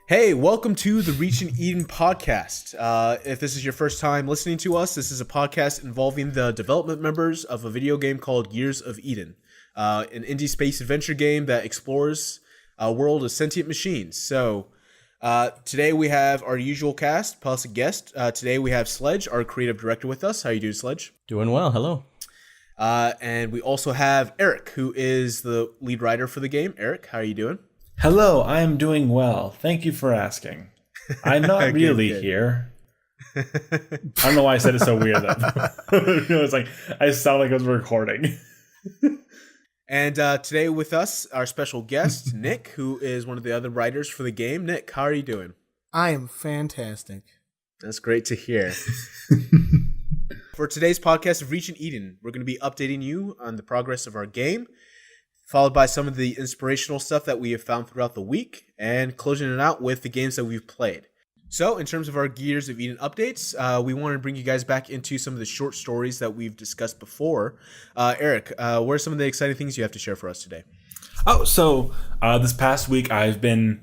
Hey, welcome to the Reach and Eden podcast. If this is your first time listening to us, this is a podcast involving the development members of a video game called Gears of Eden, an indie space adventure game that explores a world of sentient machines. So today we have our usual cast plus a guest. Today we have Sledge, our creative director, with us. How you doing, Sledge? Doing well. Hello. And we also have Eric, who is the lead writer for the game. Eric, how are you doing? Hello, I am doing well. Thank you for asking. I'm not really here. I don't know why I said it so weird though. It's like I sound like I was recording. And today with us, our special guest, Nick, who is one of the other writers for the game. Nick, how are you doing? I am fantastic. That's great to hear. For today's podcast of Reach and Eden, we're going to be updating you on the progress of our game, followed by some of the inspirational stuff that we have found throughout the week, and closing it out with the games that we've played. So, in terms of our Gears of Eden updates, we want to bring you guys back into some of the short stories that we've discussed before. Eric, what are some of the exciting things you have to share for us today? So this past week I've been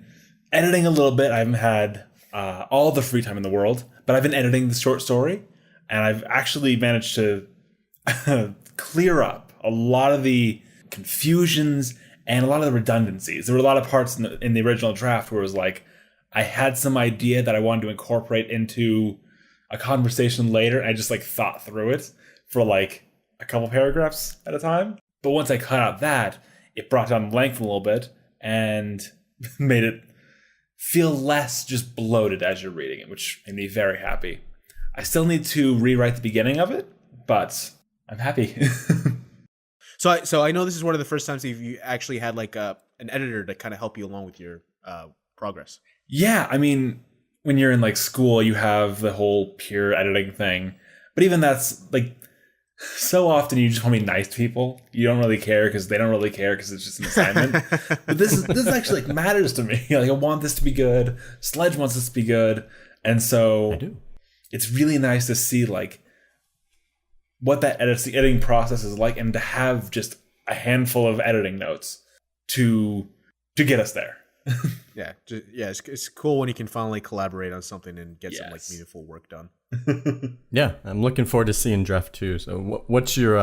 editing a little bit. I haven't had all the free time in the world, but I've been editing the short story, and I've actually managed to clear up a lot of the confusions and a lot of the redundancies. There were a lot of parts in the original draft where it was like I had some idea that I wanted to incorporate into a conversation later, and I just like thought through it for like a couple paragraphs at a time. But once I cut out that, it brought down length a little bit and made it feel less just bloated as you're reading it, which made me very happy. I still need to rewrite the beginning of it, but I'm happy. So I know this is one of the first times that you actually had like an editor to kind of help you along with your progress. Yeah, I mean, when you're in like school, you have the whole peer editing thing. But even that's like so often you just want to be nice to people. You don't really care because they don't really care because it's just an assignment. But this actually like matters to me. Like I want this to be good. Sledge wants this to be good. And so I do. It's really nice to see like what that editing process is like, and to have just a handful of editing notes to get us there. It's cool when you can finally collaborate on something and get some like meaningful work done. Yeah, I'm looking forward to seeing draft 2. So what's your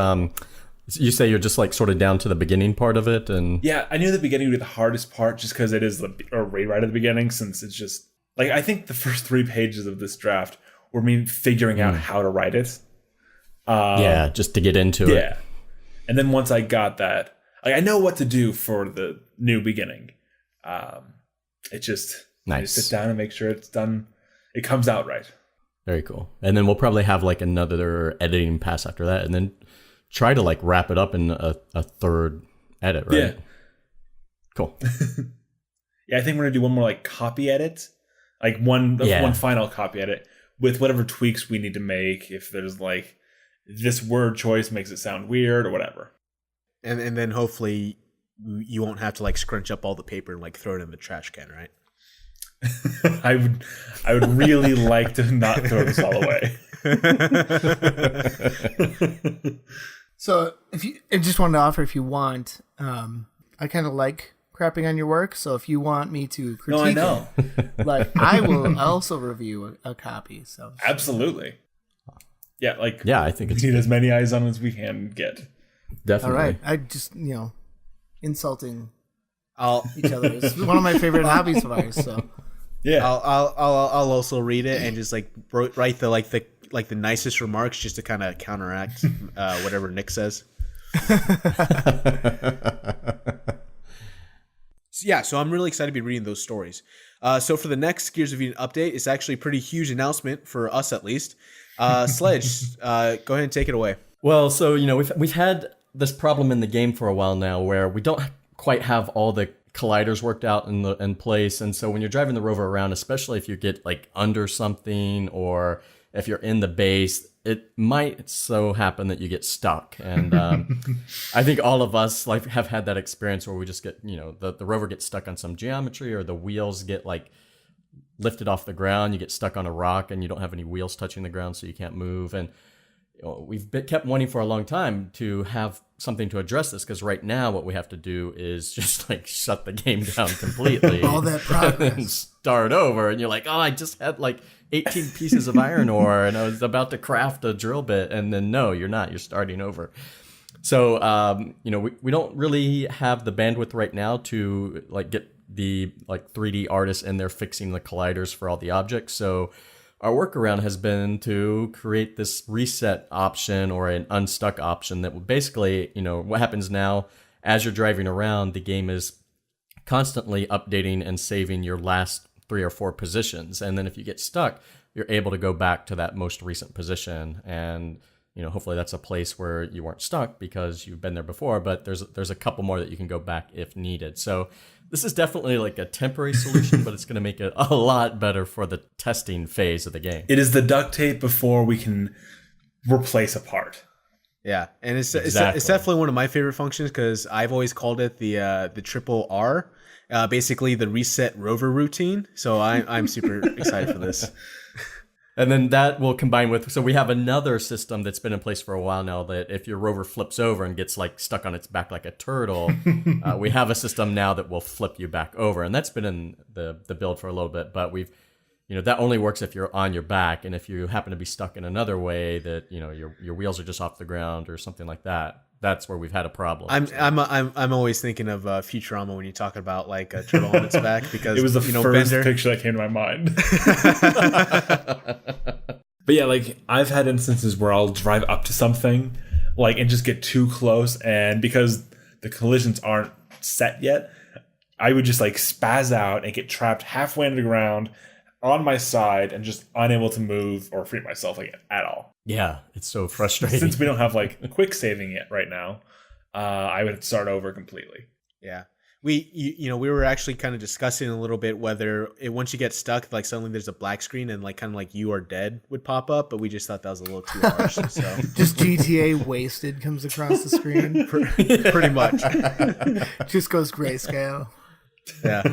you say you're just like sort of down to the beginning part of it? And yeah, I knew the beginning would be the hardest part just because it is right at the beginning, since it's just like I think the first 3 pages of this draft were me figuring out how to write it. Just to get into it. Yeah. And then once I got that, like I know what to do for the new beginning. It's just nice. I just sit down and make sure it's done. It comes out right. Very cool. And then we'll probably have like another editing pass after that, and then try to like wrap it up in a third edit, right? Yeah. Cool. Yeah, I think we're gonna do one more like copy edit, like one final copy edit with whatever tweaks we need to make. If there's like this word choice makes it sound weird or whatever. And then hopefully you won't have to like scrunch up all the paper and like throw it in the trash can, right? I would really like to not throw this all away. So I just wanted to offer, if you want, I kind of like crapping on your work. So if you want me to critique it, like I will also review a copy. So absolutely. Yeah, I think we need as many eyes on as we can get. Definitely. All right. I just, insulting each other is one of my favorite hobbies of ours. So yeah, I'll also read it and just like write the nicest remarks just to kind of counteract whatever Nick says. So I'm really excited to be reading those stories. So for the next Gears of Eden update, it's actually a pretty huge announcement for us at least. Sledge, go ahead and take it away. Well, so we've had this problem in the game for a while now, where we don't quite have all the colliders worked out in place, and so when you're driving the rover around, especially if you get like under something or if you're in the base, it might so happen that you get stuck. And I think all of us like have had that experience where we just get the rover gets stuck on some geometry, or the wheels get like lifted off the ground. You get stuck on a rock and you don't have any wheels touching the ground, so you can't move. And we've kept wanting for a long time to have something to address this, because right now what we have to do is just like shut the game down completely. All that progress. And start over, and you're like, oh, I just had like 18 pieces of iron ore and I was about to craft a drill bit, and then no, you're not, you're starting over. So we don't really have the bandwidth right now to like get the like 3D artists in there fixing the colliders for all the objects. So our workaround has been to create this reset option or an unstuck option that will basically, what happens now as you're driving around, the game is constantly updating and saving your last 3 or 4 positions. And then if you get stuck, you're able to go back to that most recent position. And, hopefully that's a place where you weren't stuck because you've been there before, but there's a couple more that you can go back if needed. So this is definitely like a temporary solution, but it's going to make it a lot better for the testing phase of the game. It is the duct tape before we can replace a part. Yeah, and it's definitely one of my favorite functions because I've always called it the triple R, basically the reset rover routine. So I'm super excited for this. And then that will combine with, so we have another system that's been in place for a while now that if your rover flips over and gets like stuck on its back like a turtle, we have a system now that will flip you back over. And that's been in the build for a little bit, but we've, that only works if you're on your back. And if you happen to be stuck in another way that, your wheels are just off the ground or something like that, that's where we've had a problem. I'm always thinking of Futurama when you talk about like a turtle on its back, because it was the first picture that came to my mind. But yeah, like I've had instances where I'll drive up to something like and just get too close, and because the collisions aren't set yet, I would just like spaz out and get trapped halfway into the ground on my side and just unable to move or free myself like at all. Yeah, it's so frustrating. Since we don't have like quick saving it right now, I would start over completely. Yeah. We were actually kind of discussing a little bit whether once you get stuck, like suddenly there's a black screen and like kind of like you are dead would pop up, but we just thought that was a little too harsh. So just GTA wasted comes across the screen. Pretty much. Just goes grayscale. Yeah.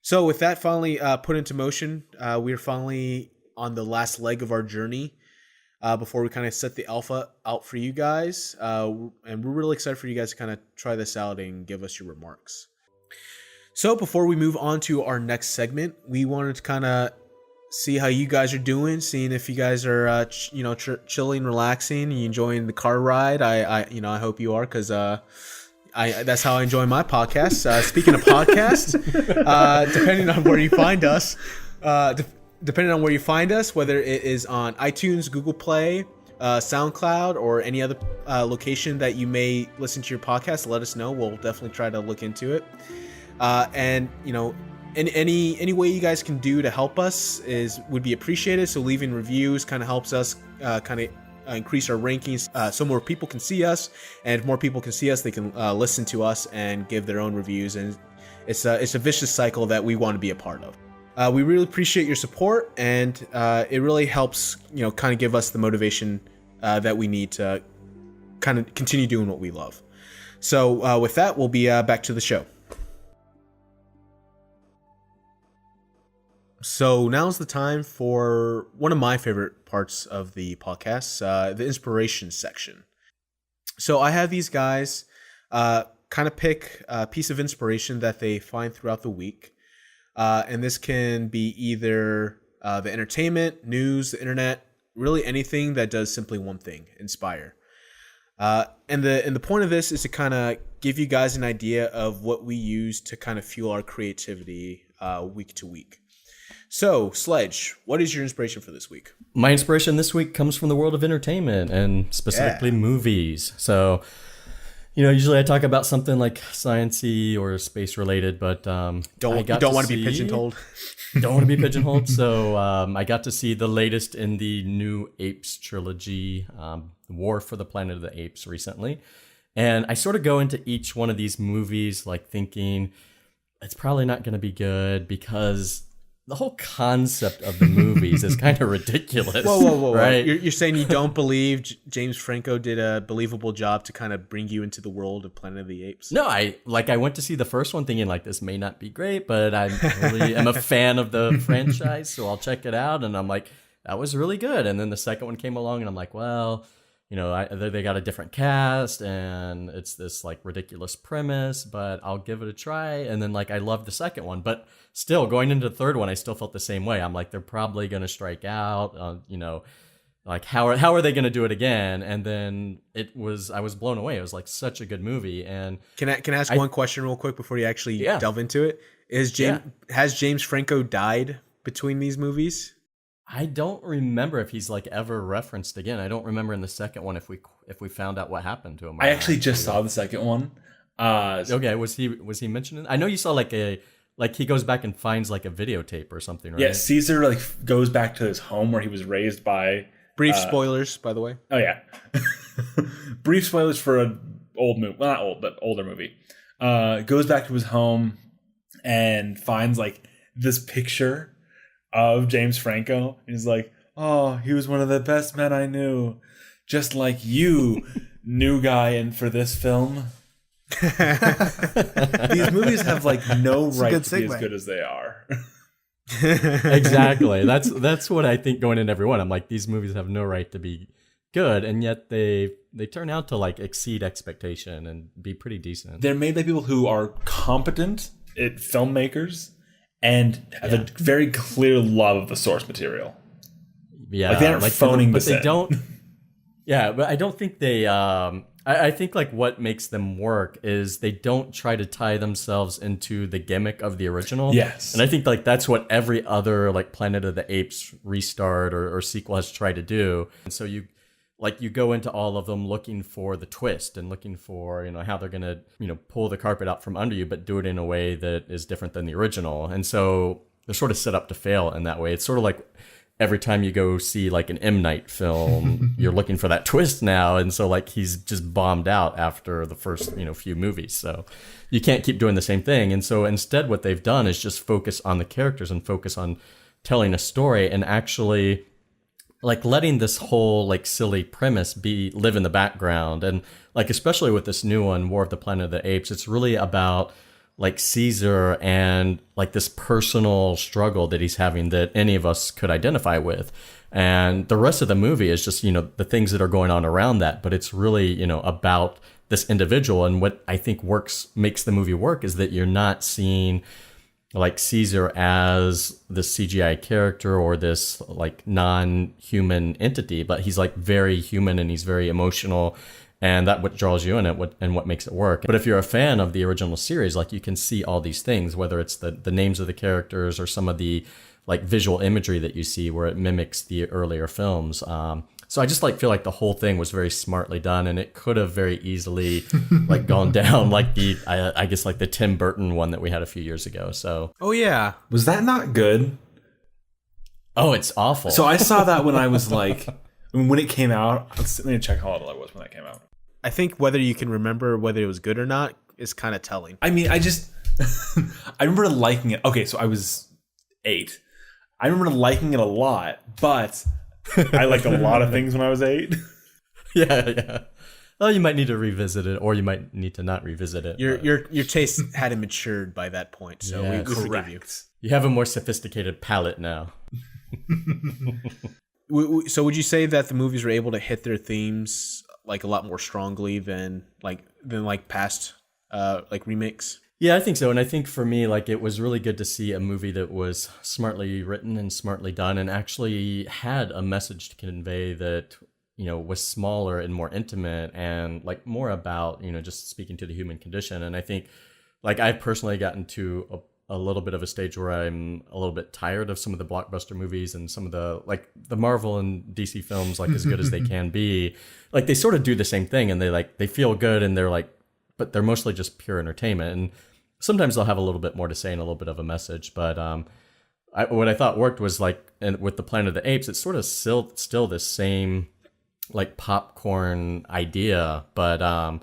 So with that finally put into motion, we're finally on the last leg of our journey before we kind of set the alpha out for you guys. And we're really excited for you guys to kind of try this out and give us your remarks. So before we move on to our next segment, we wanted to kind of see how you guys are doing, seeing if you guys are, chilling, relaxing, you enjoying the car ride. I hope you are, because that's how I enjoy my podcast. Speaking of podcasts, depending on where you find us, whether it is on iTunes, Google Play, SoundCloud, or any other location that you may listen to your podcast, let us know. We'll definitely try to look into it. And any way you guys can do to help us would be appreciated. So leaving reviews kind of helps us increase our rankings so more people can see us, and if more people can see us, they can listen to us and give their own reviews, and it's a vicious cycle that we want to be a part of. We really appreciate your support, and it really helps kind of give us the motivation that we need to kind of continue doing what we love. So with that, we'll be back to the show. So now's the time for one of my favorite parts of the podcast, the inspiration section. So I have these guys kind of pick a piece of inspiration that they find throughout the week. And this can be either the entertainment, news, the internet, really anything that does simply one thing, inspire. And the point of this is to kind of give you guys an idea of what we use to kind of fuel our creativity week to week. So, Sledge, what is your inspiration for this week? My inspiration this week comes from the world of entertainment, and specifically movies. So, usually I talk about something like science-y or space-related, but don't want to be pigeonholed. Don't want to be pigeonholed. So I got to see the latest in the new Apes trilogy, War for the Planet of the Apes, recently. And I sort of go into each one of these movies like thinking, it's probably not going to be good because the whole concept of the movies is kind of ridiculous. Whoa. Right? You're saying you don't believe James Franco did a believable job to kind of bring you into the world of Planet of the Apes? No, I went to see the first one thinking like this may not be great, but I really am a fan of the franchise, so I'll check it out. And I'm like, that was really good. And then the second one came along, and I'm like, well, they got a different cast, and it's this like ridiculous premise, but I'll give it a try. And then like I loved the second one, but still going into the third one, I still felt the same way. I'm like, they're probably gonna strike out. Like how are they gonna do it again? And then I was blown away. It was like such a good movie. And can I ask one question real quick before you actually delve into it? Has James Franco died between these movies? I don't remember if he's like ever referenced again. I don't remember in the second one if we found out what happened to him. I actually just saw the second one. Okay, was he mentioned? I know you saw like he goes back and finds like a videotape or something, right? Yeah, Caesar like goes back to his home where he was raised by. Brief spoilers, by the way. Oh yeah, brief spoilers for an old movie. Well, not old, but older movie. Goes back to his home and finds like this picture of James Franco. And he's like, oh, he was one of the best men I knew, just like you, new guy in for this film. These movies have like no right to be as good as they are. Exactly. That's what I think going in every one. I'm like, these movies have no right to be good, and yet they turn out to like exceed expectation and be pretty decent. They're made by people who are competent filmmakers and have a very clear love of the source material. Yeah, like they aren't phoning but this in. They don't. Yeah, but I don't think they. I think like what makes them work is they don't try to tie themselves into the gimmick of the original. Yes. And I think like that's what every other like Planet of the Apes restart or sequel has tried to do. And so you go into all of them looking for the twist and looking for, how they're going to, pull the carpet out from under you, but do it in a way that is different than the original. And so they're sort of set up to fail in that way. It's sort of like every time you go see like an M. Night film, you're looking for that twist now. And so like he's just bombed out after the first, few movies. So you can't keep doing the same thing. And so instead what they've done is just focus on the characters and focus on telling a story and actually like letting this whole like silly premise live in the background. And like, especially with this new one, War of the Planet of the Apes, it's really about like Caesar and like this personal struggle that he's having that any of us could identify with. And the rest of the movie is just, the things that are going on around that. But it's really, about this individual. And what I think makes the movie work is that you're not seeing like Caesar as the CGI character or this like non-human entity, but he's like very human and he's very emotional. And that what draws you in it and what makes it work. But if you're a fan of the original series, like you can see all these things, whether it's the names of the characters or some of the like visual imagery that you see where it mimics the earlier films. So I just like feel like the whole thing was very smartly done, and it could have very easily like gone down like I guess like the Tim Burton one that we had a few years ago. So was that not good? Oh, it's awful. So I saw that when I was like when it came out. Let me check how old I was when that came out. I think whether you can remember whether it was good or not is kind of telling. I mean, I just I remember liking it. Okay, so I was 8. I remember liking it a lot, but I liked a lot of things when I was 8. Yeah. Well, you might need to revisit it, or you might need to not revisit it. Your taste hadn't matured by that point, so we forgive you. You have a more sophisticated palate now. So would you say that the movies were able to hit their themes like a lot more strongly than past like remakes? Yeah, I think so. And I think for me, like, it was really good to see a movie that was smartly written and smartly done and actually had a message to convey that, was smaller and more intimate and like more about, just speaking to the human condition. And I think like I've personally gotten to a little bit of a stage where I'm a little bit tired of some of the blockbuster movies and some of the Marvel and DC films, like as good as they can be. Like they sort of do the same thing and they feel good and but they're mostly just pure entertainment. And sometimes they'll have a little bit more to say and a little bit of a message. But what I thought worked was like, and with the Planet of the Apes, it's sort of still the same like popcorn idea, but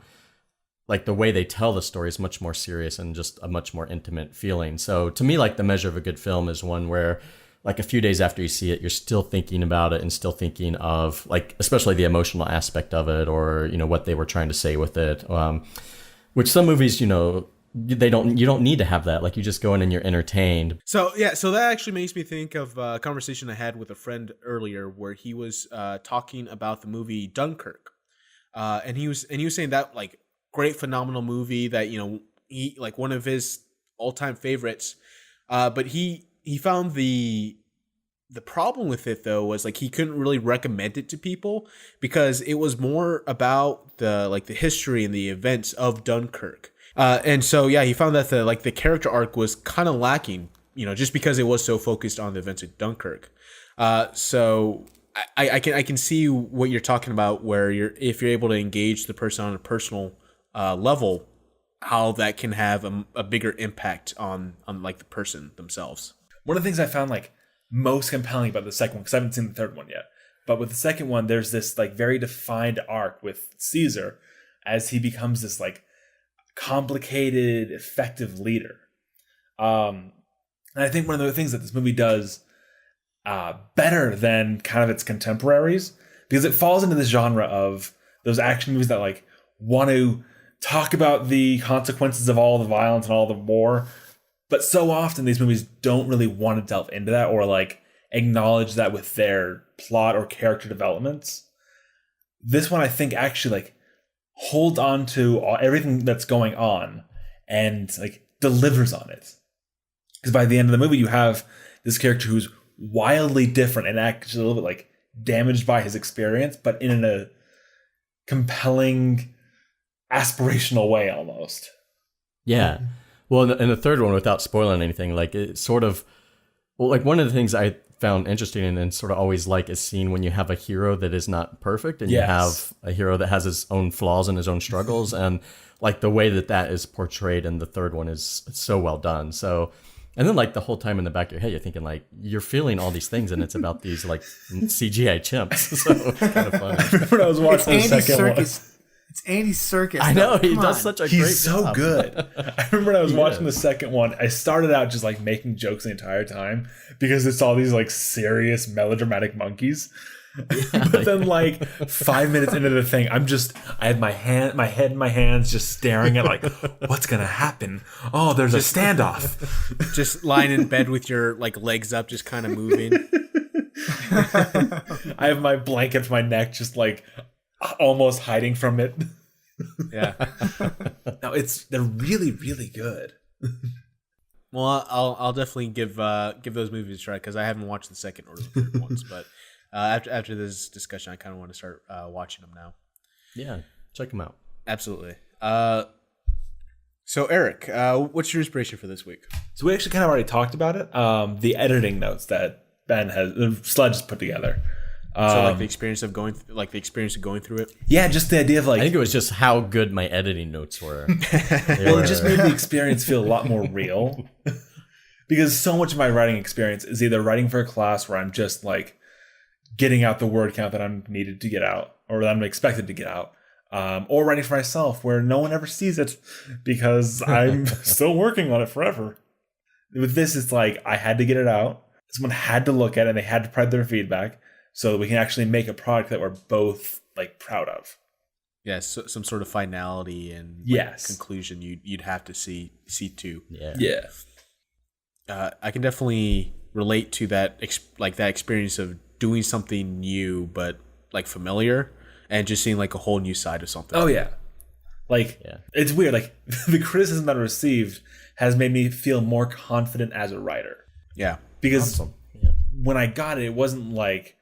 like the way they tell the story is much more serious and just a much more intimate feeling. So to me, like the measure of a good film is one where like a few days after you see it, you're still thinking about it and still thinking of like, especially the emotional aspect of it or, what they were trying to say with it. Which some movies, you don't need to have that. Like, you just go in and you're entertained. So that actually makes me think of a conversation I had with a friend earlier where he was talking about the movie Dunkirk, and he was saying that, like, great, phenomenal movie that, you know, he, like, one of his all-time favorites, but he found the problem with it, though, was, like, he couldn't really recommend it to people because it was more about the history and the events of Dunkirk. And so, yeah, he found that the character arc was kind of lacking, you know, just because it was so focused on the events of Dunkirk. So I can see what you're talking about, where if you're able to engage the person on a personal level, how that can have a bigger impact on like the person themselves. One of the things I found, like, most compelling about the second one, because I haven't seen the third one yet, but with the second one, there's this, like, very defined arc with Caesar as he becomes this, like, complicated, effective leader. And I think one of the things that this movie does better than kind of its contemporaries, because it falls into this genre of those action movies that, like, want to talk about the consequences of all the violence and all the war, but so often these movies don't really want to delve into that or, like, acknowledge that with their plot or character developments. This one, I think, actually, like, holds on to everything that's going on and, like, delivers on it. Because by the end of the movie, you have this character who's wildly different and actually a little bit, like, damaged by his experience, but in a compelling, aspirational way almost. Yeah. Well, in the third one, without spoiling anything, like, it sort of, well, like, one of the things I found interesting and sort of always like is seeing when you have a hero that is not perfect and you have a hero that has his own flaws and his own struggles, and, like, the way that is portrayed in the third one is so well done. So, and then, like, the whole time in the back of your head, you're thinking, like, you're feeling all these things, and it's about these, like, CGI chimps. So it's kind of funny. I remember when I was watching the second one. It's Andy Serkis. I know, he does such a great job. He's so good. I remember when I was watching the second one, I started out just, like, making jokes the entire time because it's all these, like, serious melodramatic monkeys. Yeah, but then, like, 5 minutes into the thing, I had my head in my hands just staring at, like, what's gonna happen? Oh, there's a standoff. Just lying in bed with your, like, legs up, just kind of moving. I have my blanket to my neck, just, like, almost hiding from it. Yeah. No, they're really, really good. Well, I'll definitely give those movies a try because I haven't watched the second or the third ones, but after this discussion, I kind of want to start watching them now. Yeah, check them out. Absolutely. So Eric, what's your inspiration for this week? So we actually kind of already talked about it. The editing notes that Sledge has put together. So, like, the experience of going through it. Yeah, just the idea of, like, I think it was just how good my editing notes were. It just made the experience feel a lot more real. Because so much of my writing experience is either writing for a class where I'm just, like, getting out the word count that I'm needed to get out or that I'm expected to get out, or writing for myself where no one ever sees it because I'm still working on it forever. With this, it's like I had to get it out. Someone had to look at it and they had to provide their feedback, so that we can actually make a product that we're both, like, proud of. Yes, so some sort of finality and, like, conclusion you'd have to see to. Yeah. I can definitely relate to that, that experience of doing something new but, like, familiar, and just seeing, like, a whole new side of something. Oh yeah, like, it's weird. Like, the criticism that I received has made me feel more confident as a writer. Yeah, because when I got it, it wasn't like,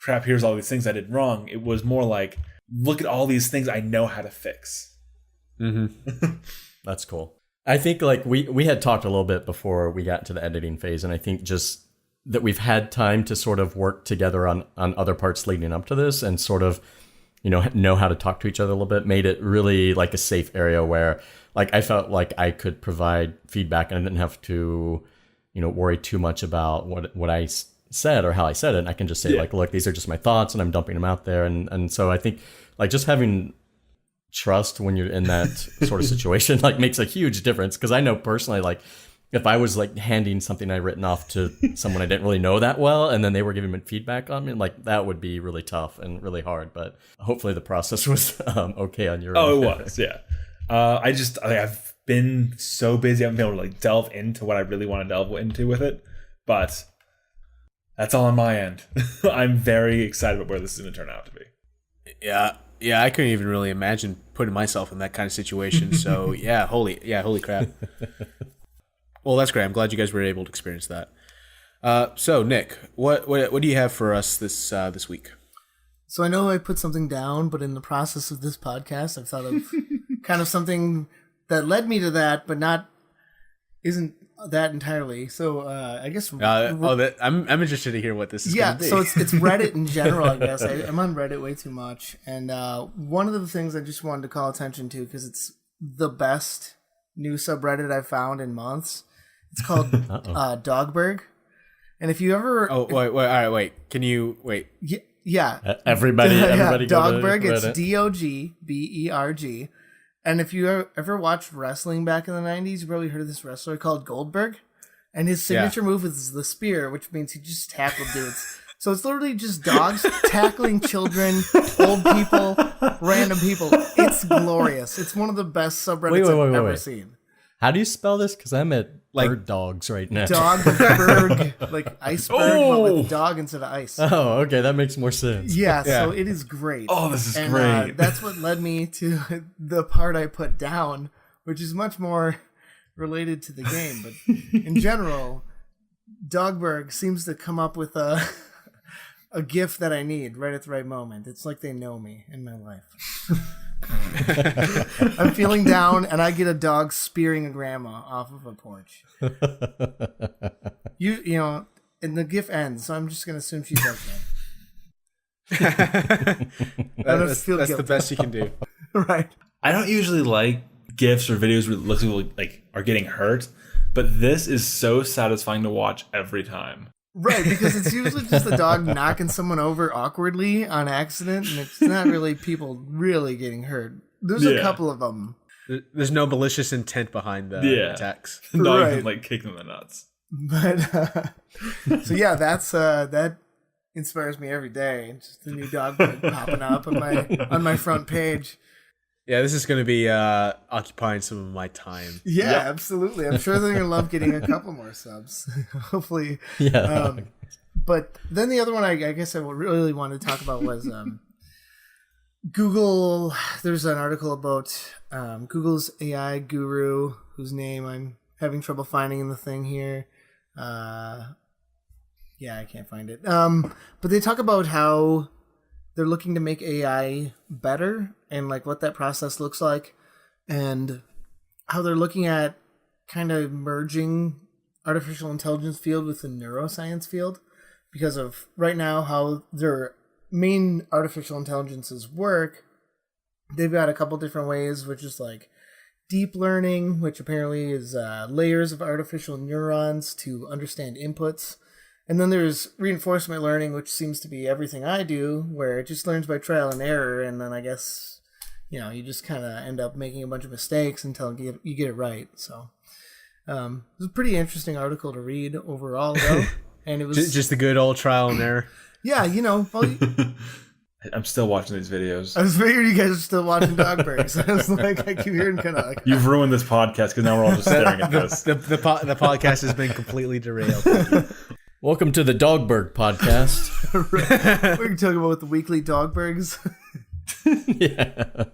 crap, here's all these things I did wrong. It was more like, look at all these things I know how to fix. Mm-hmm. That's cool. I think, like, we had talked a little bit before we got to the editing phase, and I think just that we've had time to sort of work together on other parts leading up to this and sort of, you know how to talk to each other a little bit, made it really, like, a safe area where, like, I felt like I could provide feedback and I didn't have to, you know, worry too much about what I said or how I said it. And I can just say, like, look, these are just my thoughts and I'm dumping them out there. And so I think, like, just having trust when you're in that sort of situation, like, makes a huge difference. Because I know personally, like, if I was, like, handing something I'd written off to someone I didn't really know that well, and then they were giving me feedback on me, like, that would be really tough and really hard. But hopefully the process was okay on your end. Oh, it was, yeah. I've been so busy, I haven't been able to like delve into what I really want to delve into with it. But that's all on my end. I'm very excited about where this is going to turn out to be. Yeah, I couldn't even really imagine putting myself in that kind of situation. So holy crap. Well, that's great. I'm glad you guys were able to experience that. So Nick, what do you have for us this week? So I know I put something down, but in the process of this podcast, I've thought of kind of something that led me to that, but isn't that entirely. So I guess I'm interested to hear what this is. Yeah, so it's Reddit in general. I guess I'm on Reddit way too much, and one of the things I just wanted to call attention to because it's the best new subreddit I've found in months. It's called Dogberg, and if you ever wait, can you wait? Yeah. Everybody Dogberg, it's Dogberg. And if you ever watched wrestling back in the 90s, you probably heard of this wrestler called Goldberg. And his signature move is the spear, which means he just tackled dudes. So it's literally just dogs tackling children, old people, random people. It's glorious. It's one of the best subreddits I've ever seen. How do you spell this? Because I'm at bird dogs right now. Dogberg, like iceberg, but with dog instead of ice. Oh, okay, that makes more sense. Yeah, so it is great. Oh, this is great. That's what led me to the part I put down, which is much more related to the game. But in general, Dogberg seems to come up with a gift that I need right at the right moment. It's like they know me in my life. I'm feeling down, and I get a dog spearing a grandma off of a porch. You know, and the GIF ends, so I'm just gonna assume she's okay. That's the best you can do, right? I don't usually like GIFs or videos where it looks like are getting hurt, but this is so satisfying to watch every time. Right, because it's usually just the dog knocking someone over awkwardly on accident, and it's not really people really getting hurt. There's a couple of them. There's no malicious intent behind the attacks. The dog can like kick them in the nuts. But so yeah, that inspires me every day. Just the new dog popping up on my front page. Yeah, this is going to be occupying some of my time. Yeah, absolutely. I'm sure they're going to love getting a couple more subs. Hopefully. Yeah. But then the other one I guess I really wanted to talk about was Google. There's an article about Google's AI guru, whose name I'm having trouble finding in the thing here. Yeah, I can't find it. But they talk about how they're looking to make AI better and like what that process looks like, and how they're looking at kind of merging artificial intelligence field with the neuroscience field, because of right now how their main artificial intelligences work. They've got a couple different ways, which is like deep learning, which apparently is layers of artificial neurons to understand inputs. And then there's reinforcement learning, which seems to be everything I do, where it just learns by trial and error, and then I guess, you just kind of end up making a bunch of mistakes until you get it right. So it was a pretty interesting article to read overall, though. And it was just the good old trial and error. Yeah, I'm still watching these videos. I was figuring you guys are still watching Dogberg. So I was like, I keep hearing kind of like... You've ruined this podcast because now we're all just staring at this. The podcast has been completely derailed. Welcome to the Dogberg podcast. We're going to talk about the weekly Dogbergs. Yeah.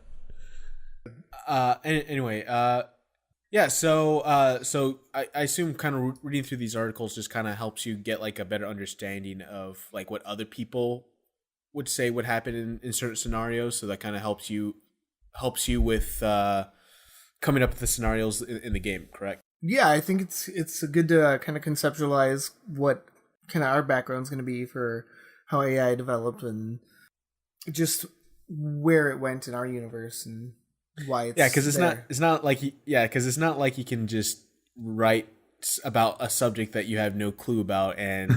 Anyway, yeah. So I assume kind of reading through these articles just kind of helps you get like a better understanding of like what other people would say would happen in certain scenarios. So that kind of helps you with coming up with the scenarios in the game. Correct? Yeah, I think it's a good to kind of conceptualize what kind of our background's going to be for how AI developed and just where it went in our universe and why it's because it's not like you can just write about a subject that you have no clue about and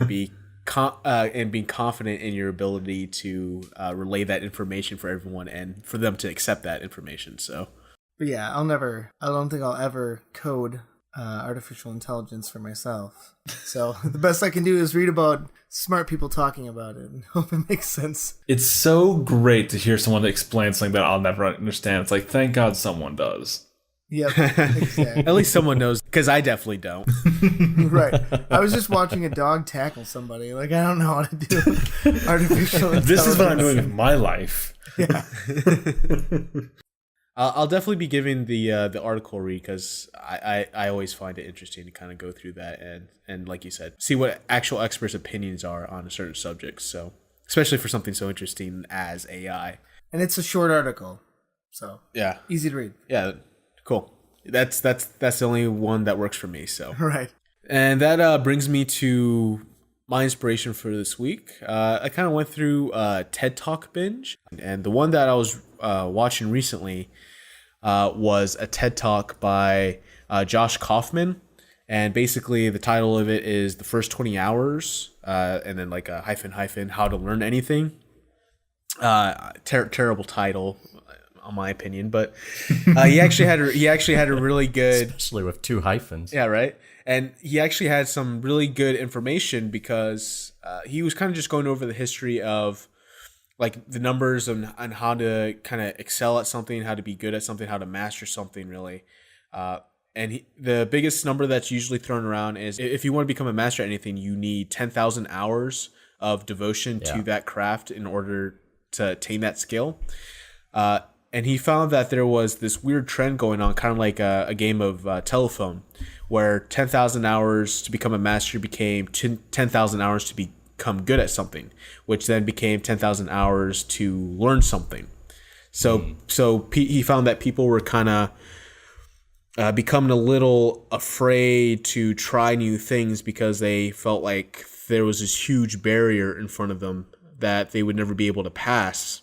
being confident in your ability to relay that information for everyone and for them to accept that information. So, but yeah, I don't think I'll ever code artificial intelligence for myself. So the best I can do is read about smart people talking about it and hope it makes sense. It's so great to hear someone explain something that I'll never understand. It's like, thank God someone does. Yep, exactly. At least someone knows, because I definitely don't. Right. I was just watching a dog tackle somebody. Like, I don't know how to do artificial intelligence. This is what I'm doing with my life. Yeah. I'll definitely be giving the article read, because I always find it interesting to kind of go through that and like you said, see what actual experts' opinions are on a certain subject. So especially for something so interesting as AI. And it's a short article, so yeah, easy to read. Yeah, cool. That's the only one that works for me. So Right. and that brings me to my inspiration for this week. I kind of went through TED Talk binge, and the one that I was watching recently was a TED Talk by Josh Kaufman, and basically the title of it is The First 20 Hours, and then like a hyphen how to learn anything. Terrible title, in my opinion, but he actually had a really good, especially with 2 hyphens. Yeah, right. And he actually had some really good information, because he was kind of just going over the history of like the numbers on how to kind of excel at something, how to be good at something, how to master something, really. And the biggest number that's usually thrown around is, if you want to become a master at anything, you need 10,000 hours of devotion to that craft in order to attain that skill. And he found that there was this weird trend going on, kind of like a game of telephone, where 10,000 hours to become a master became 10,000 hours to become good at something, which then became 10,000 hours to learn something. So he found that people were kind of becoming a little afraid to try new things, because they felt like there was this huge barrier in front of them that they would never be able to pass.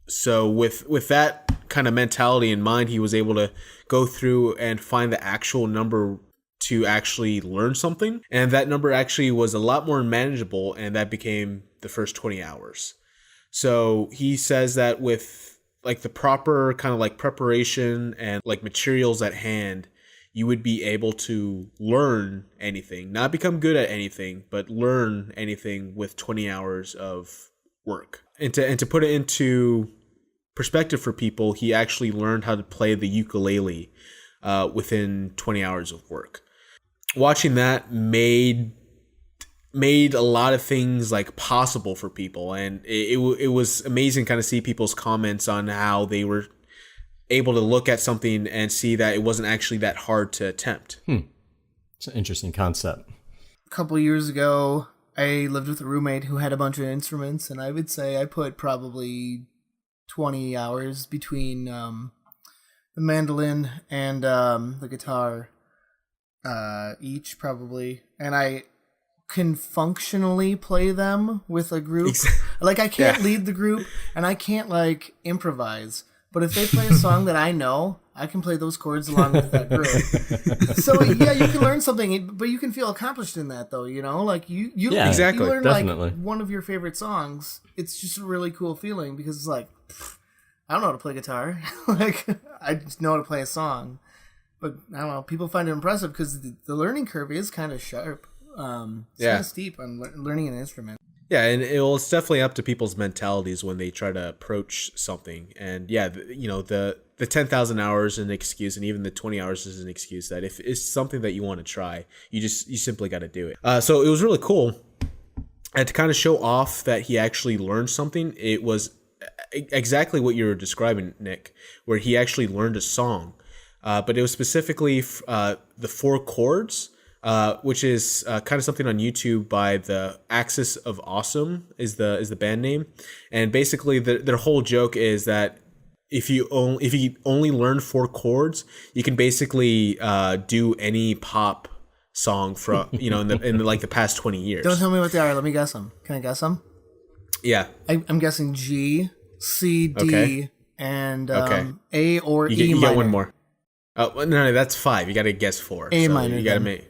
So with that kind of mentality in mind, he was able to go through and find the actual number to actually learn something. And that number actually was a lot more manageable, and that became the first 20 hours. So he says that with like the proper kind of like preparation and like materials at hand, you would be able to learn anything, not become good at anything, but learn anything with 20 hours of work. And to put it into perspective for people, he actually learned how to play the ukulele within 20 hours of work. Watching that made a lot of things like possible for people, and it was amazing kind of see people's comments on how they were able to look at something and see that it wasn't actually that hard to attempt. It's an interesting concept. A couple years ago, I lived with a roommate who had a bunch of instruments, and I would say I put probably 20 hours between the mandolin and the guitar each, probably. And I can functionally play them with a group. Like, I can't lead the group, and I can't like improvise. But if they play a song that I know, I can play those chords along with that group. So yeah, you can learn something, but you can feel accomplished in that, though. You know, like you exactly, you learn definitely. like one of your favorite songs. It's just a really cool feeling, because it's like, I don't know how to play guitar. Like, I just know how to play a song. But I don't know, people find it impressive because the learning curve is kind of sharp. It's kind of steep on learning an instrument. Yeah, and it's definitely up to people's mentalities when they try to approach something. And yeah, the 10,000 hours is an excuse, and even the 20 hours is an excuse that if it's something that you want to try, you simply got to do it. So it was really cool. And to kind of show off that he actually learned something, it was exactly what you were describing, Nick, where he actually learned a song. But it was specifically the 4 chords, which is kind of something on YouTube by the Axis of Awesome is the band name. And basically their whole joke is that if you only learn 4 chords, you can basically do any pop song from in like the past 20 years. Don't tell me what they are. Let me guess them. Can I guess them? Yeah. I'm guessing G, C, D, and A or E minor. You get one more. Oh no, that's 5. You got to guess 4. A minor. You got to make.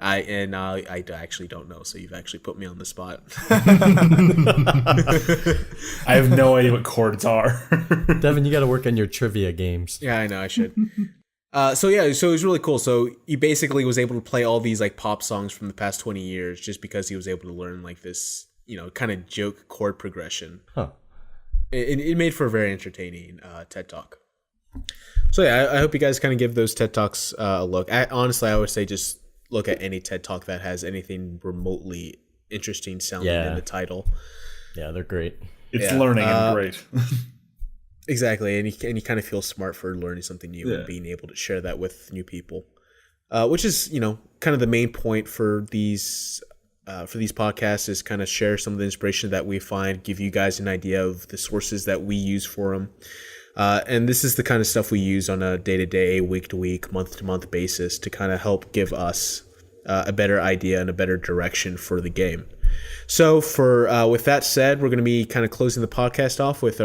I actually don't know, so you've actually put me on the spot. I have no idea what chords are. Devin, you got to work on your trivia games. Yeah, I know, I should. So it was really cool. So he basically was able to play all these like pop songs from the past 20 years just because he was able to learn like this, kind of joke chord progression. Huh. It made for a very entertaining TED Talk. So yeah, I hope you guys kind of give those TED Talks a look. Honestly, I would say just look at any TED Talk that has anything remotely interesting sounding in the title. Yeah, they're great. It's learning and great. Exactly, and you kind of feel smart for learning something new and being able to share that with new people, which is kind of the main point for these podcasts is kind of share some of the inspiration that we find, give you guys an idea of the sources that we use for them. And this is the kind of stuff we use on a day-to-day, week-to-week, month-to-month basis to kind of help give us a better idea and a better direction for the game. So with that said, we're going to be kind of closing the podcast off with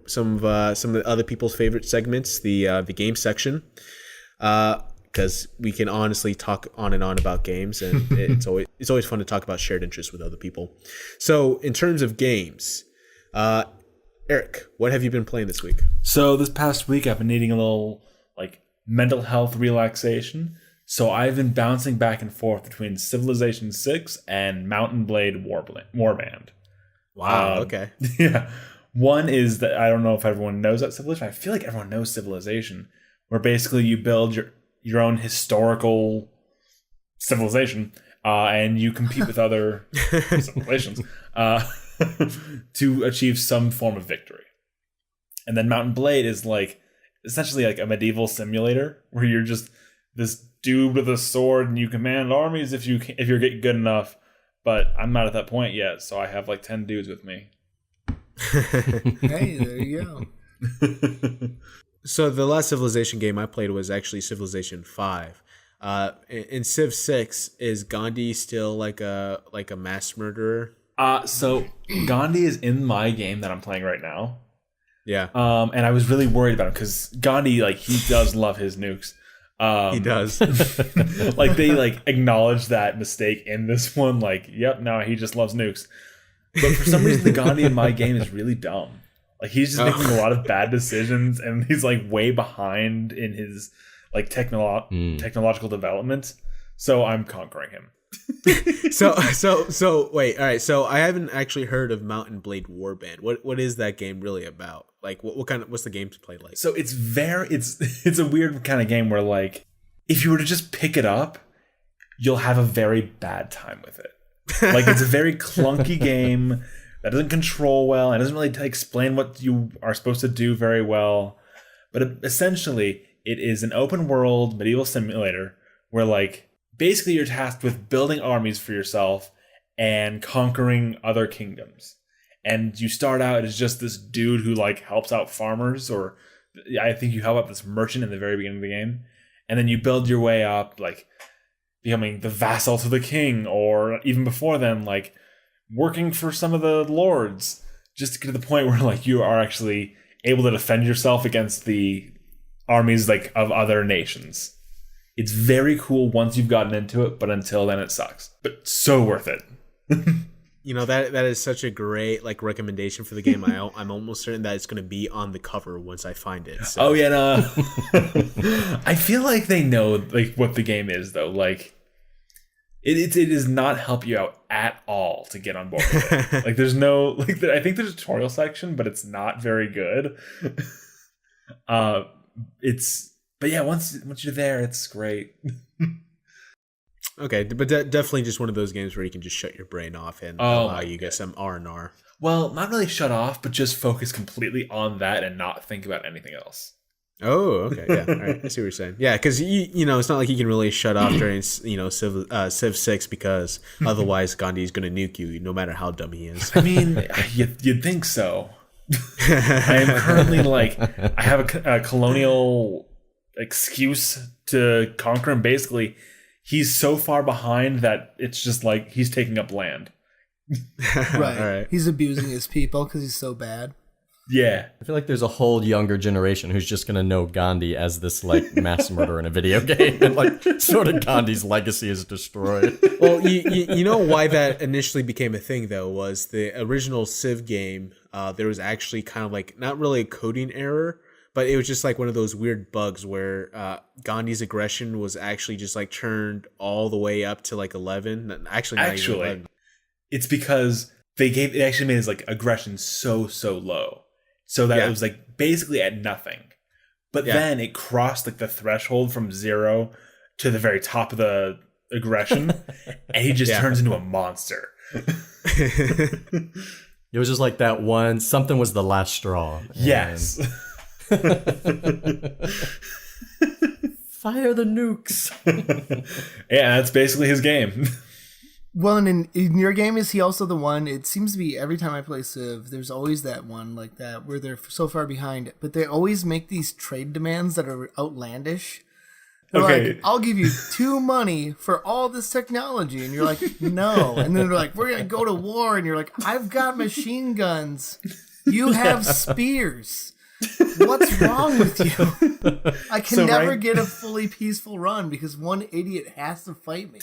some of the other people's favorite segments, the game section, because we can honestly talk on and on about games, and it's always fun to talk about shared interests with other people. So in terms of games, Eric, what have you been playing this week? So this past week, I've been needing a little mental health relaxation. So I've been bouncing back and forth between Civilization 6 and Mountain Blade Warband. Wow, okay. Yeah. One is that I don't know if everyone knows that Civilization. I feel like everyone knows Civilization, where basically you build your own historical civilization, and you compete with other civilizations to achieve some form of victory. And then Mountain Blade is essentially a medieval simulator where you're just this dude with a sword and you command armies if you're getting good enough. But I'm not at that point yet, so I have 10 dudes with me. Hey, there you go. So the last Civilization game I played was actually Civilization 5. In Civ 6, is Gandhi still like a mass murderer? So Gandhi is in my game that I'm playing right now. Yeah. And I was really worried about him because Gandhi, he does love his nukes. He does. They acknowledge that mistake in this one. Yep, no, he just loves nukes. But for some reason, the Gandhi in my game is really dumb. He's just making a lot of bad decisions, and he's way behind in his technological development. So I'm conquering him. So wait, all right. So I haven't actually heard of Mountain Blade Warband. What is that game really about? What's the gameplay like? So it's a weird kind of game where if you were to just pick it up, you'll have a very bad time with it. It's a very clunky game that doesn't control well and doesn't really explain what you are supposed to do very well. But essentially, it is an open world medieval simulator where basically you're tasked with building armies for yourself and conquering other kingdoms. And you start out as just this dude who helps out farmers, or I think you help out this merchant in the very beginning of the game. And then you build your way up, becoming the vassal to the king, or even before then, working for some of the lords, just to get to the point where you are actually able to defend yourself against the armies of other nations. It's very cool once you've gotten into it, but until then it sucks. But so worth it. That is such a great recommendation for the game. I'm almost certain that it's going to be on the cover once I find it. So. Oh yeah, no. I feel like they know what the game is though. It does not help you out at all to get on board with it. There's no I think there's a tutorial section, but it's not very good. But yeah, once you're there, it's great. Okay, but definitely just one of those games where you can just shut your brain off and allow you get some R&R. Well, not really shut off, but just focus completely on that and not think about anything else. Oh, okay, yeah, all right, I see what you're saying. Yeah, because it's not like you can really shut off during Civ 6 because otherwise Gandhi's going to nuke you, no matter how dumb he is. I mean, you'd think so. I am currently I have a colonial excuse to conquer him. Basically, he's so far behind that it's just he's taking up land. Right. All right. He's abusing his people because he's so bad. Yeah. I feel like there's a whole younger generation who's just going to know Gandhi as this mass murderer in a video game, and sort of Gandhi's legacy is destroyed. Well, you know why that initially became a thing though was the original Civ game. There was actually kind of not really a coding error, but it was just one of those weird bugs where Gandhi's aggression was actually just turned all the way up to 11. Actually, not even 11. It's because it actually made his aggression so low. So that it was basically at nothing. But then it crossed like the threshold from 0 to the very top of the aggression, and he just turns into a monster. It was just like that one. Something was the last straw. Yes. Fire the nukes. Yeah, that's basically his game. Well, and in your game, is he also the one? It seems to be every time I play Civ, there's always that one like that where they're so far behind, but they always make these trade demands that are outlandish. They're like, I'll give you 2 money for all this technology, and you're like, no. And then they're like, we're gonna go to war, and you're like, I've got machine guns. You have spears. What's wrong with you? I can never get a fully peaceful run because one idiot has to fight me.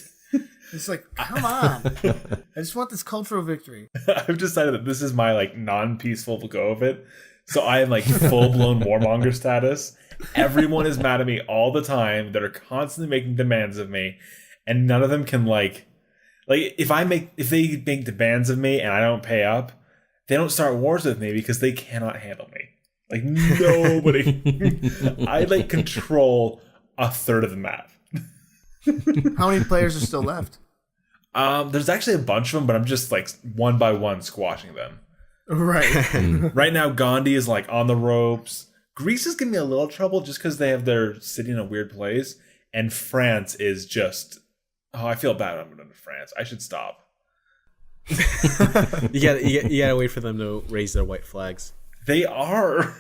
It's like, come on. I just want this cultural victory. I've decided that this is my like non-peaceful go of it. So I am like full-blown warmonger status. Everyone is mad at me all the time that are constantly making demands of me, and none of them can like if they make demands of me and I don't pay up, they don't start wars with me because they cannot handle me. Like nobody. I like control a third of the map. How many players are still left? There's actually a bunch of them, but I'm just like one by one squashing them. Right. Right now, Gandhi is like on the ropes. Greece is giving me a little trouble just because they have their city in a weird place. And France is just... Oh, I feel bad I'm going to France. I should stop. You gotta wait for them to raise their white flags. They are.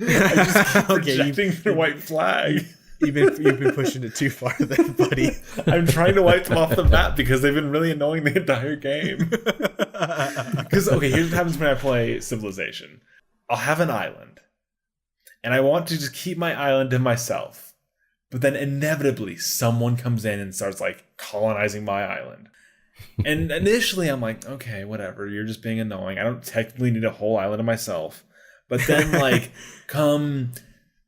I just keep projecting their white flag. You've been pushing it too far then, buddy. I'm trying to wipe them off the map because they've been really annoying the entire game. Because, okay, here's what happens when I play Civilization. I'll have an island. And I want to just keep my island to myself. But then inevitably, someone comes in and starts, like, colonizing my island. And initially, I'm like, okay, whatever. You're just being annoying. I don't technically need a whole island to myself. But then, like, come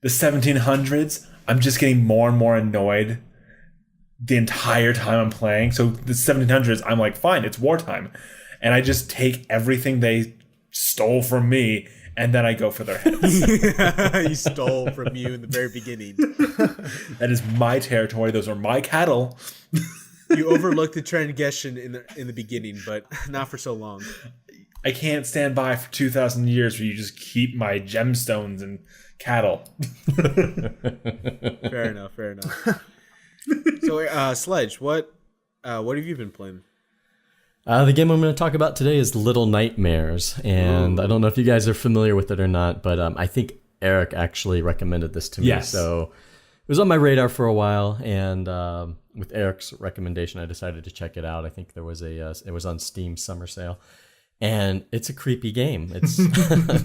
the 1700s... I'm just getting more and more annoyed the entire time I'm playing. So the 1700s, I'm like, fine, it's wartime. And I just take everything they stole from me, and then I go for their heads. He stole from you in the very beginning. That is my territory. Those are my cattle. You overlooked the transgression in the beginning, but not for so long. I can't stand by for 2,000 years where you just keep my gemstones and cattle. Fair enough. So, Sledge, what have you been playing? The game I'm going to talk about today is Little Nightmares, and I don't know if you guys are familiar with it or not, but I think Eric actually recommended this to me. Yes. So it was on my radar for a while, and with Eric's recommendation, I decided to check it out. I think there was it was on Steam Summer Sale, and it's a creepy game. It's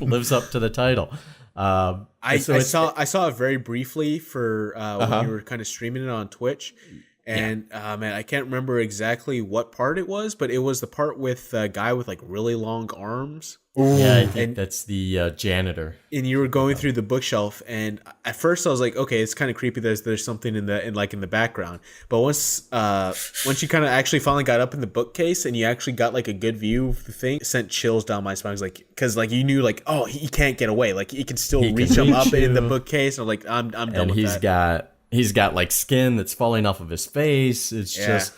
lives up to the title. I saw it very briefly for when you were kind of streaming it on Twitch, and man, I can't remember exactly what part it was, but it was the part with a guy with like really long arms. Ooh. Yeah, I think that's the janitor. And you were going through the bookshelf, and at first I was like, okay, it's kind of creepy. There's something in the background. But once you kind of actually finally got up in the bookcase and you actually got like a good view of the thing, it sent chills down my spine. I was like, because like you knew like, oh, he can't get away. Like he can still reach him up in the bookcase. And I'm like, I'm done and with that. He's got like skin that's falling off of his face. It's just.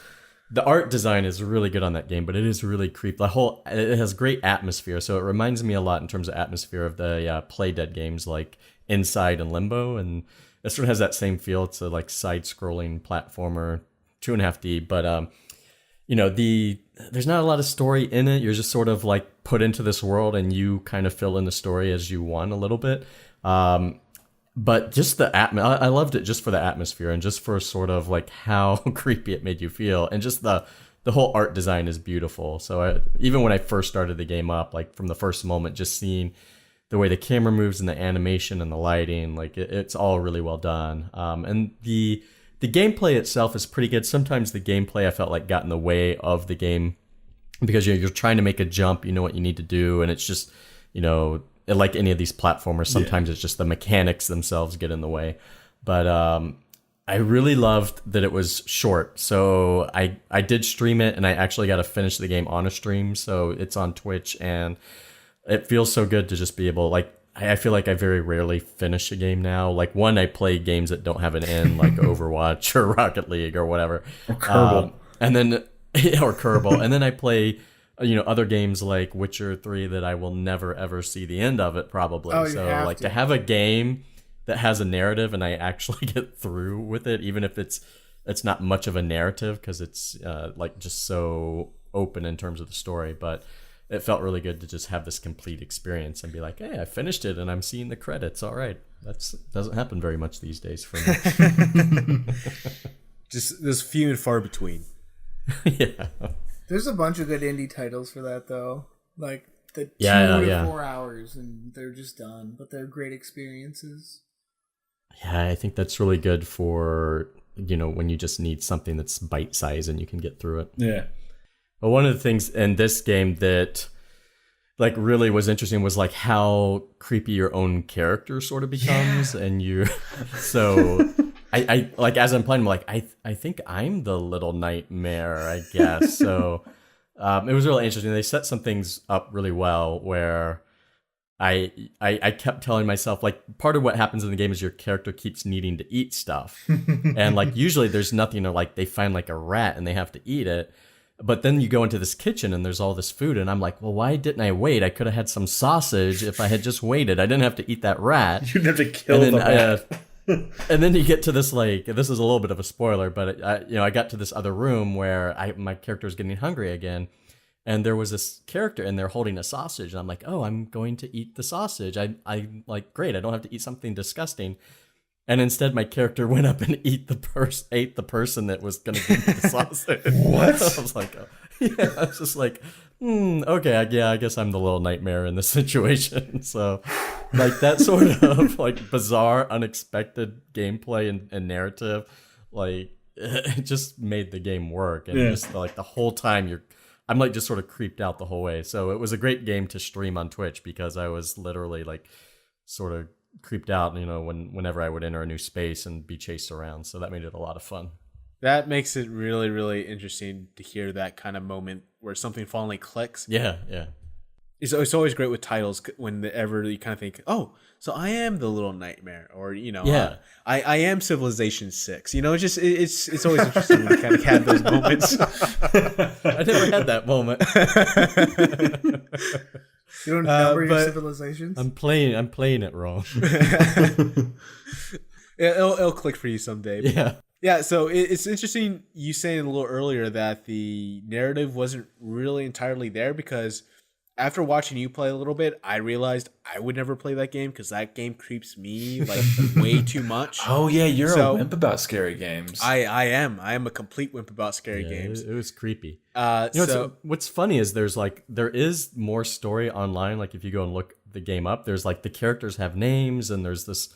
The art design is really good on that game, but it is really creepy. It has great atmosphere, so it reminds me a lot in terms of atmosphere of the Play Dead games like Inside and Limbo, and it sort of has that same feel. It's a like side-scrolling platformer, 2.5D, but there's not a lot of story in it. You're just sort of like put into this world, and you kind of fill in the story as you want a little bit. But just I loved it just for the atmosphere and just for sort of like how creepy it made you feel. And just the whole art design is beautiful. So even when I first started the game up, like from the first moment, just seeing the way the camera moves and the animation and the lighting, like it's all really well done. And the gameplay itself is pretty good. Sometimes the gameplay I felt like got in the way of the game because you're trying to make a jump, you know what you need to do. And it's just, like any of these platformers, sometimes it's just the mechanics themselves get in the way. But I really loved that it was short. So I did stream it, and I actually got to finish the game on a stream. So it's on Twitch, and it feels so good to just be able, like, I feel like I very rarely finish a game now. Like, one, I play games that don't have an end, like Overwatch or Rocket League or whatever. Or Kerbal. And then, or Kerbal. And then I play, other games like Witcher 3 that I will never, ever see the end of it, probably. Oh, so, like, to have a game that has a narrative and I actually get through with it, even if it's not much of a narrative because it's, like, just so open in terms of the story. But it felt really good to just have this complete experience and be like, hey, I finished it and I'm seeing the credits. All right. That doesn't happen very much these days for me. Just there's few and far between. Yeah. There's a bunch of good indie titles for that, though. Like the 2 to 4 hours and they're just done, but they're great experiences. Yeah, I think that's really good for, when you just need something that's bite-sized and you can get through it. Yeah. But one of the things in this game that like really was interesting was like how creepy your own character sort of becomes. And so I like, as I'm playing, I'm like, I think I'm the little nightmare, I guess. So it was really interesting. They set some things up really well where I kept telling myself, like, part of what happens in the game is your character keeps needing to eat stuff. And like usually there's nothing, or like they find like a rat and they have to eat it. But then you go into this kitchen and there's all this food and I'm like, well, why didn't I wait? I could have had some sausage if I had just waited. I didn't have to eat that rat. You didn't have to kill the rat. And then you get to this, like, this is a little bit of a spoiler, but I got to this other room where my character is getting hungry again. And there was this character in there holding a sausage. And I'm like, oh, I'm going to eat the sausage. I like, great. I don't have to eat something disgusting. And instead, my character went up and ate the person that was going to give me the sausage. What? I was like, yeah, I was just like, okay, yeah, I guess I'm the little nightmare in this situation. So, like, that sort of like bizarre, unexpected gameplay and narrative, like, it just made the game work. And just like the whole time I'm like just sort of creeped out the whole way. So it was a great game to stream on Twitch because I was literally like sort of creeped out, whenever I would enter a new space and be chased around. So that made it a lot of fun. That makes it really, really interesting to hear that kind of moment where something finally clicks. Yeah. It's always great with titles whenever you kind of think, oh, so I am the little nightmare, or I am Civilization 6. It's always interesting to kind of have those moments. I never had that moment. You don't number your civilizations? I'm playing it wrong. It'll click for you someday. Yeah. Yeah, so it's interesting you saying a little earlier that the narrative wasn't really entirely there, because after watching you play a little bit, I realized I would never play that game because that game creeps me like way too much. Oh yeah, you're a wimp about scary games. I am a complete wimp about scary games. It was creepy. What's funny is there is more story online. Like if you go and look the game up, there's like the characters have names and there's this.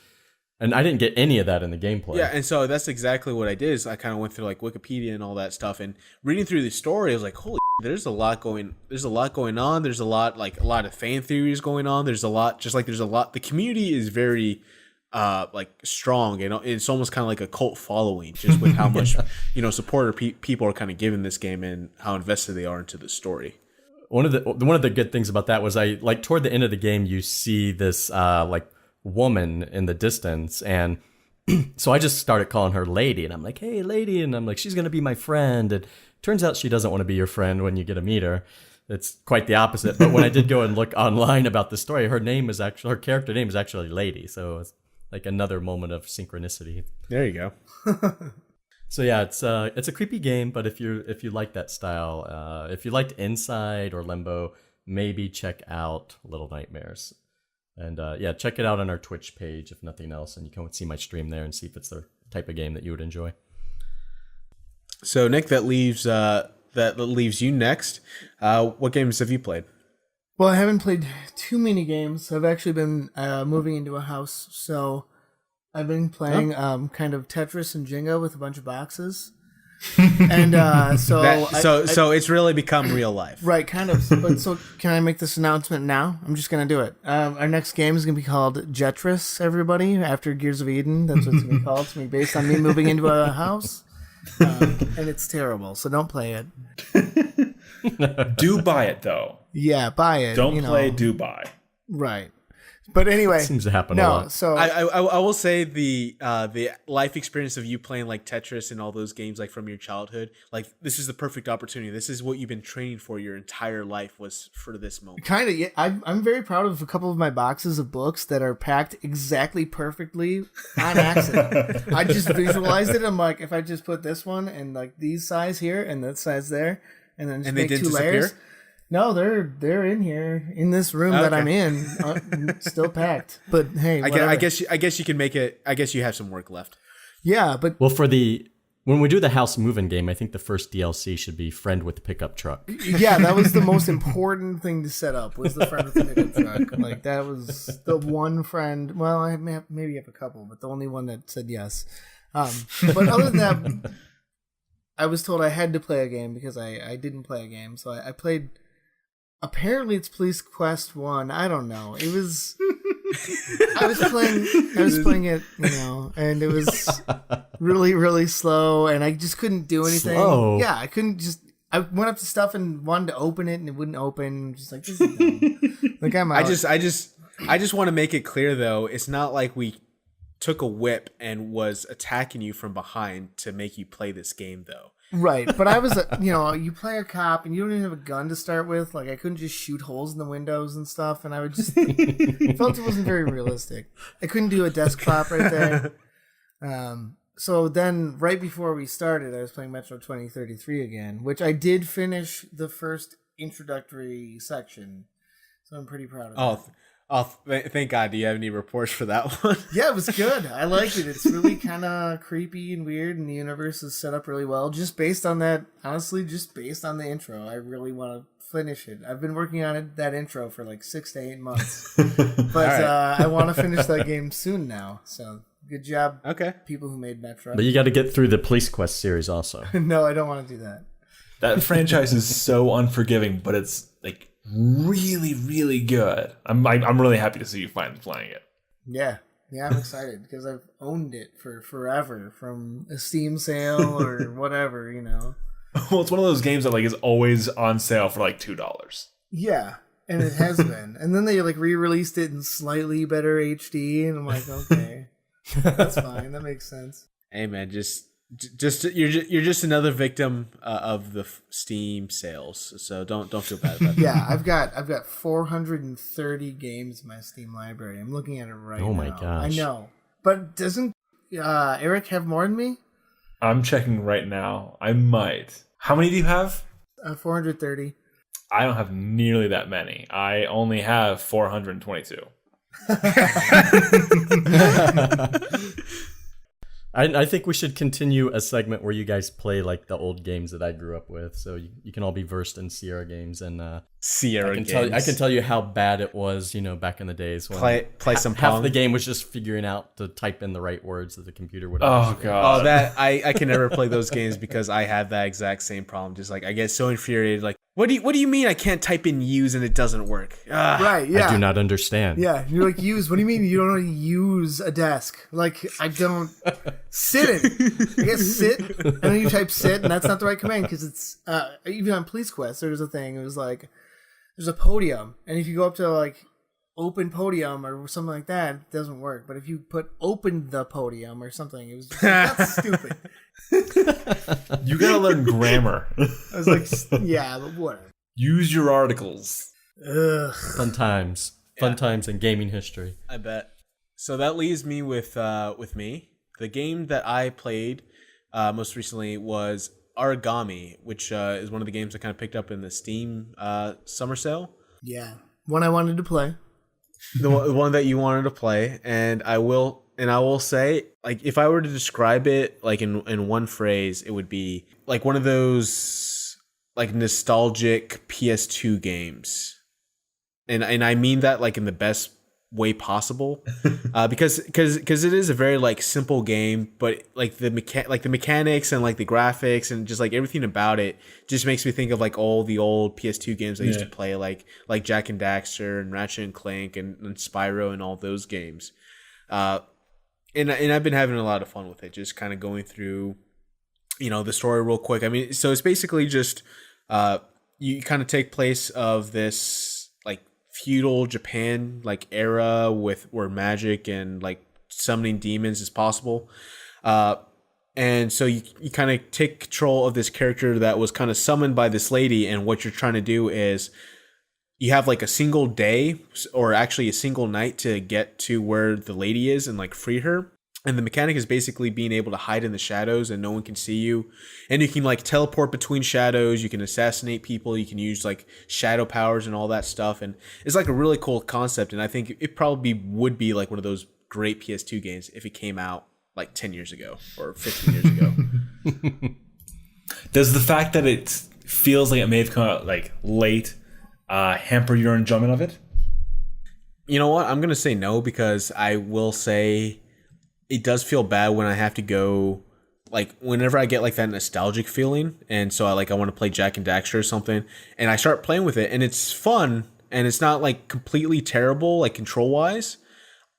And I didn't get any of that in the gameplay. Yeah, and so that's exactly what I did. Is I kind of went through like Wikipedia and all that stuff, and reading through the story, I was like, "Holy, there's a lot going on. There's a lot of fan theories going on. There's a lot. The community is very strong, and it's almost kind of like a cult following, just with how much support people are kind of giving this game and how invested they are into the story." One of the good things about that was toward the end of the game, you see this woman in the distance, and so I just started calling her Lady, and I'm like, hey Lady, and I'm like, she's gonna be my friend, and turns out she doesn't want to be your friend when you get to meet her. It's quite the opposite. But when I did go and look online about the story, her character name is actually Lady, so it's like another moment of synchronicity. There you go. So yeah, it's a creepy game, but if you like that style, if you liked Inside or Limbo, maybe check out Little Nightmares. And check it out on our Twitch page, if nothing else, and you can see my stream there and see if it's the type of game that you would enjoy. So Nick, that leaves you next. What games have you played? Well, I haven't played too many games. I've actually been moving into a house, so I've been playing kind of Tetris and Jenga with a bunch of boxes. And so it's really become real life, right? Kind of. But so can I make this announcement now? I'm just gonna do it. Our next game is gonna be called Jetris. Everybody, after Gears of Eden, that's what it's gonna be called. It's gonna be based on me moving into a house, and it's terrible. So don't play it. Do buy it though. Yeah, buy it. Don't play. Do buy. Right. But anyway, seems to happen a lot. So I will say the life experience of you playing like Tetris and all those games like from your childhood, like this is the perfect opportunity. This is what you've been training for your entire life, was for this moment. Kind of, yeah. I'm very proud of a couple of my boxes of books that are packed exactly perfectly on accident. I just visualized it. I'm like, if I just put this one and like these size here and that size there, and then just make two layers. No, they're in here in this room that I'm in, still packed. But hey, I guess you can make it. I guess you have some work left. Yeah, but well, when we do the house moving game, I think the first DLC should be friend with the pickup truck. Yeah, that was the most important thing to set up, was the friend with the pickup truck. Like that was the one friend. Well, I maybe have a couple, but the only one that said yes. But other than that, I was told I had to play a game because I didn't play a game, so I played. Apparently it's Police Quest 1. I don't know. It was I was playing it, and it was really, really slow, and I just couldn't do anything. Slow. Yeah, I went up to stuff and wanted to open it and it wouldn't open. Just like, this is dumb. Like I'm out. I just want to make it clear though, it's not like we took a whip and was attacking you from behind to make you play this game though. Right, but I was, you play a cop and you don't even have a gun to start with. Like, I couldn't just shoot holes in the windows and stuff, and I would just felt it wasn't very realistic. I couldn't do a desk prop right there. So then, right before we started, I was playing Metro 2033 again, which I did finish the first introductory section, so I'm pretty proud of that. Thank God. Do you have any reports for that one? Yeah, it was good. I liked it. It's really kind of creepy and weird, and the universe is set up really well. Just based on that, honestly, just based on the intro, I really want to finish it. I've been working on that intro for like 6 to 8 months. But right. I want to finish that game soon now. So good job, people who made Metro. But you got to get through the Police Quest series also. No, I don't want to do that. That franchise is so unforgiving, but it's like really, really good. I'm really happy to see you finally playing it. Yeah, I'm excited because I've owned it for forever, from a Steam sale or whatever, Well, it's one of those games that like is always on sale for like $2. Yeah, and it has been. And then they like re-released it in slightly better HD, and I'm like, okay, that's fine. That makes sense. Hey man, you're just another victim of the Steam sales, so don't feel bad about that. Yeah, I've got 430 games in my Steam library. I'm looking at it right now. Oh my gosh! I know, but doesn't Eric have more than me? I'm checking right now. I might. How many do you have? 430. I don't have nearly that many. I only have 422. I think we should continue a segment where you guys play like the old games that I grew up with, so you can all be versed in Sierra games. And Sierra games. I can tell you how bad it was, back in the days when play some half Pong. the game was just figuring out to type in the right words that the computer would. Oh god! Oh, that I can never play those games because I have that exact same problem. Just like I get so infuriated. Like, what do you mean I can't type in use and it doesn't work? Right? Yeah. I do not understand. Yeah, you're like, use. What do you mean you don't know how to use a desk? Like, I don't sit it. I guess sit, and then you type sit, and that's not the right command because it's even on Police Quest. There's a thing. It was like there's a podium, and if you go up to like open podium or something like that, it doesn't work. But if you put open the podium or something, it was just like, that's stupid. You gotta learn grammar. I was like, yeah, but whatever. Use your articles. Ugh. Fun times in gaming history. I bet. So that leaves me with me. The game that I played most recently was Aragami, which is one of the games I kind of picked up in the Steam summer sale. Yeah, one I wanted to play. The one that you wanted to play, and I will say, like, if I were to describe it like in one phrase, it would be like one of those like nostalgic PS2 games, and I mean that like in the best way possible, because it is a very like simple game, but like the mechanics and like the graphics and just like everything about it just makes me think of like all the old PS2 games I used to play, like Jak and Daxter and Ratchet and Clank and Spyro and all those games. And I've been having a lot of fun with it, just kind of going through, the story real quick. I mean, so it's basically just you kind of take place of this like feudal Japan like era with where magic and like summoning demons is possible. And so you kind of take control of this character that was kind of summoned by this lady, and what you're trying to do is you have like a single day or actually a single night to get to where the lady is and like free her. And the mechanic is basically being able to hide in the shadows and no one can see you. And you can like teleport between shadows. You can assassinate people. You can use like shadow powers and all that stuff. And it's like a really cool concept. And I think it probably would be like one of those great PS2 games if it came out like 10 years ago or 15 years ago. Does the fact that it feels like it may have come out like late hamper your enjoyment of it? You know what? I'm going to say no, because I will say it does feel bad when I have to go, like whenever I get like that nostalgic feeling. And so I want to play Jak and Daxter or something, and I start playing with it and it's fun and it's not like completely terrible, like control wise.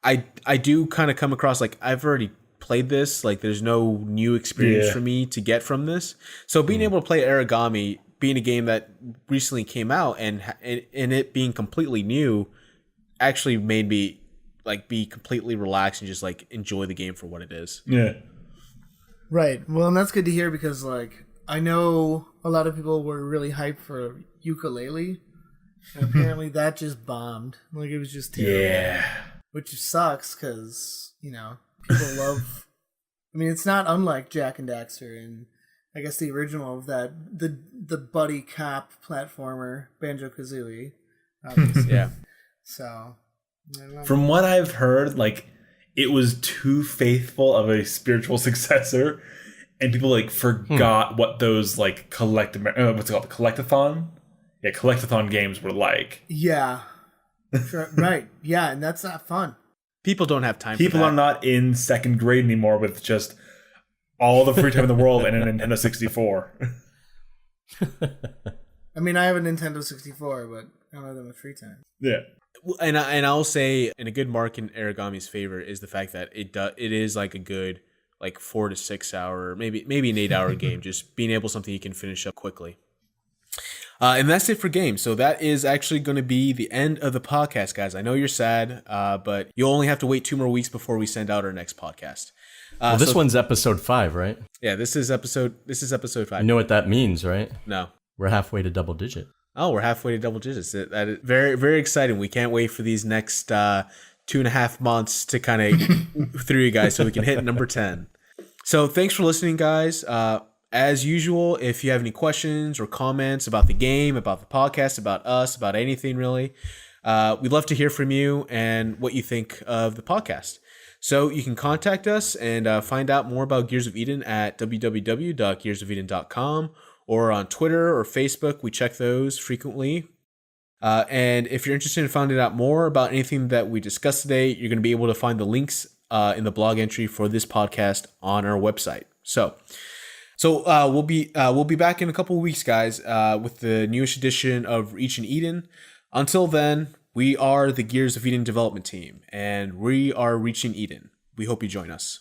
I do kind of come across like I've already played this, like there's no new experience for me to get from this. So being able to play Aragami, being a game that recently came out and it being completely new, actually made me like be completely relaxed and just like enjoy the game for what it is. Yeah. Right. Well, and that's good to hear, because like I know a lot of people were really hyped for Yooka-Laylee, and apparently that just bombed. Like it was just terrible. Yeah. Which sucks, because people love. I mean, it's not unlike Jak and Daxter, and I guess the original of that, the buddy cop platformer Banjo-Kazooie, obviously. Yeah. So, I don't know. From what I've heard, like it was too faithful of a spiritual successor, and people like forgot what those like what's it called, collectathon? Yeah, collectathon games were like. Yeah. Right. Yeah, and that's not fun. People don't have time People for that. are not in second grade anymore with just all the free time in the world and a Nintendo 64. I mean, I have a Nintendo 64, but I don't have that much free time. Yeah. And I'll say, in a good mark in Aragami's favor is the fact that it is like a good like 4 to 6 hour, maybe an 8 hour game, just being able something you can finish up quickly. And that's it for games. So that is actually going to be the end of the podcast, guys. I know you're sad, but you'll only have to wait 2 more weeks before we send out our next podcast. Well, this one's episode 5, right? Yeah, this is episode 5. You know what that means, right? No. We're halfway to double digit. Oh, we're halfway to double digits. That is very, very exciting. We can't wait for these next 2.5 months to kind of through you guys so we can hit number 10. So thanks for listening, guys. As usual, if you have any questions or comments about the game, about the podcast, about us, about anything really, we'd love to hear from you and what you think of the podcast. So you can contact us and find out more about Gears of Eden at www.gearsofeden.com or on Twitter or Facebook. We check those frequently. And if you're interested in finding out more about anything that we discussed today, you're going to be able to find the links in the blog entry for this podcast on our website. So we'll be back in a couple of weeks, guys, with the newest edition of Reaching Eden. Until then, we are the Gears of Eden development team, and we are Reaching Eden. We hope you join us.